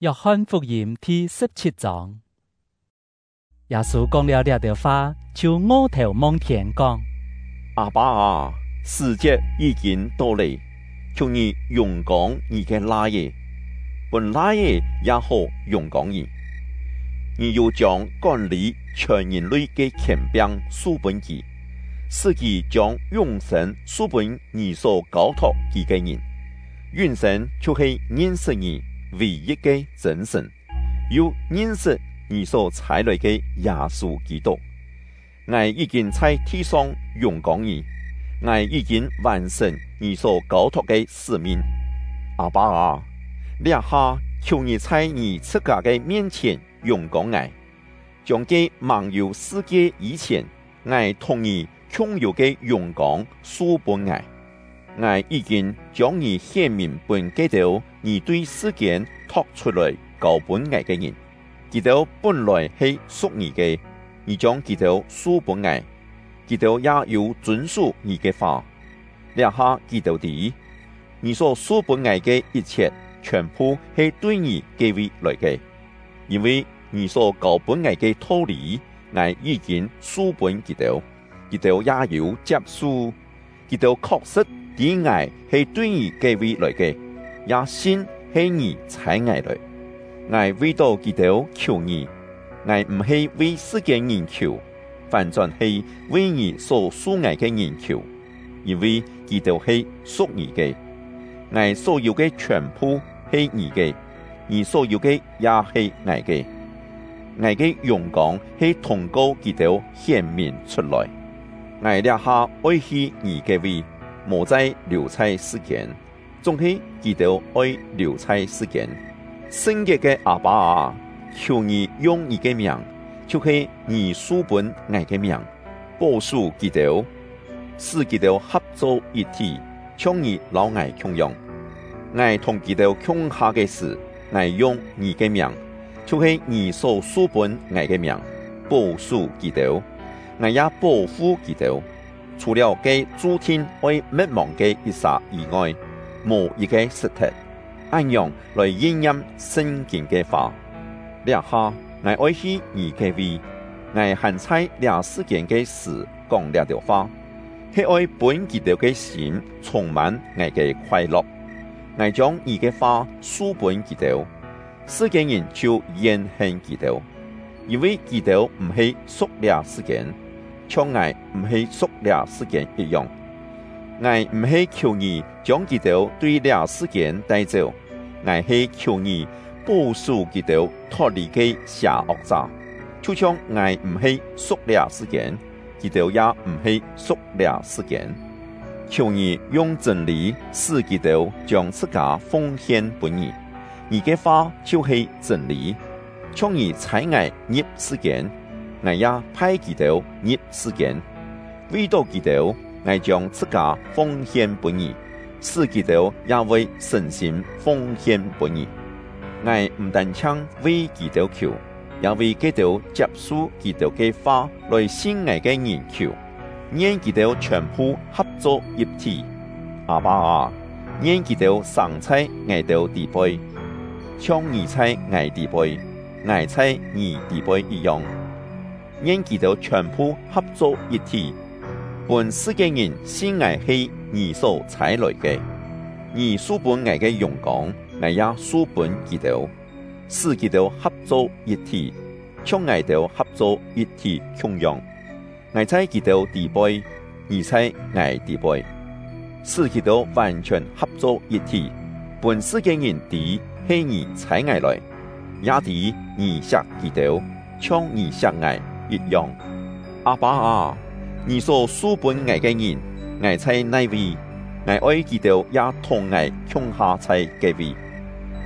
約翰福音第17章，耶穌講了這條話，就俯頭望天講：阿爸啊，時節已經到嚟，求你榮光你嘅拉耶，本拉耶也好榮光你。你要將管理全人類嘅權柄賜本佢，使佢將永生賜本你所交託佢嘅人。永生就是認識你唯一嘅真神，又認識你所差來嘅耶穌基督。我已經在地上榮光你，我已經完成你所交託嘅使命。阿爸啊，這下求你在你自家嘅面前榮光我，將佢漫遊世界以前，我同你共有嘅榮光賜本我。我已經將你顯明本基督，你對世間託出來交本我嘅人，基督本來係屬你嘅，你將基督賜本我，基督也要遵守你嘅話。這下基督啲，你所賜本我嘅一切，全部係對你嘅位來嘅，因為你所交本我嘅道理，我已經賜本基督，基督也要接受，基督確實啲愛係對你嘅位來嘅，也信係你差愛來。我為到基督求你，我唔係為世間人求，反轉係為你所屬愛嘅人求，因為基督係屬你嘅，我所有嘅全部係你嘅，你所有嘅也係我嘅，我嘅榮光係通過基督顯明出來。我這下愛惜你嘅位，無再留在世間，總係基督愛留在世間。聖潔嘅阿爸啊，求你用你嘅名，就是你賜本我嘅名，保守基督，使基督合作一體，將你老我共用。我同基督共下嘅事，我用你嘅名，就是你所賜本我嘅名，保守基督，我也保護基督。除了嘅諸天愛滅亡嘅一剎以外，無一個實體，按樣來應驗聖經嘅話。這下我愛惜你嘅位，我還在這世間嘅事講這條話，係愛本基督嘅心充滿我嘅快樂。我將你嘅話賜本基督，世間人就厭恨基督，因為基督唔係屬這世間，像我唔係屬這世間一樣。我唔係求你將基督對這世間帶走，我係求你保守基督脫離嘅邪惡者。就像我唔係屬這世間，基督也唔係屬這世間。求你用真理使基督將自家奉獻本你，你嘅話就是真理。從你差我入世間，我也派基督入世間。為到基督，我將自家奉獻本你，使基督也為神心奉獻本你。我唔單槍為基督求，也為基督接受基督嘅話來信我嘅人求。願基督全部合作一體。阿爸啊，願基督生在我哋地背，像你在我地背，我在你地背一樣。願基督全部合作一體，本世界人信我係你所差來嘅，你賜本我嘅榮光，我也賜本基督，使基督合作一體，像我哋合作一體共用。我在基督地背，你在我地背，使基督完全合作一體。本世界人知係你差我來，也知你錫基督，像你錫我一樣。阿爸啊，你所賜本我嘅人，我在那位，我愛基督也同我共下在嘅位。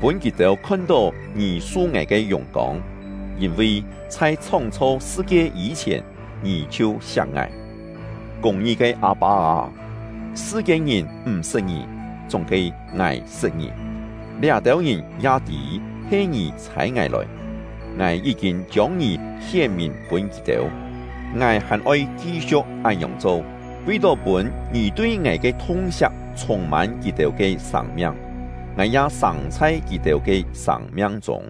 本基督看到你賜我嘅榮光，因為在創造世界以前，你就錫我。公義嘅阿爸啊，世間人唔識你，總係我識你。這條人也知係你差我來，我已經將你顯明本基督。我還愛繼續按樣做，為到本你對我嘅痛惜充滿基督嘅生命。我也生在佢哋嘅生命中。